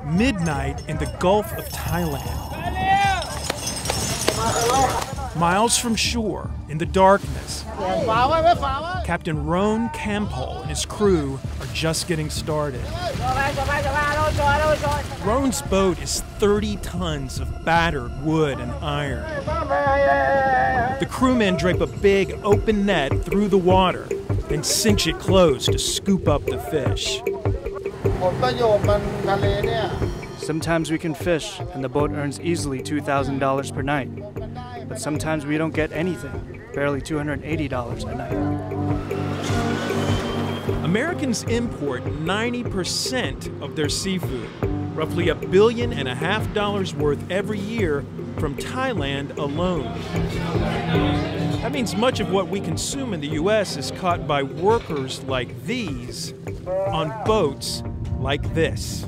midnight in the Gulf of Thailand. Miles from shore, in the darkness, Captain Roan Campbell and his crew are just getting started. Roan's boat is 30 tons of battered wood and iron. The crewmen drape a big open net through the water, then cinch it closed to scoop up the fish. Sometimes we can fish, and the boat earns easily $2,000 per night. But sometimes we don't get anything, barely $280 a night. Americans import 90% of their seafood, roughly $1.5 billion worth every year from Thailand alone. That means much of what we consume in the U.S. is caught by workers like these on boats like this.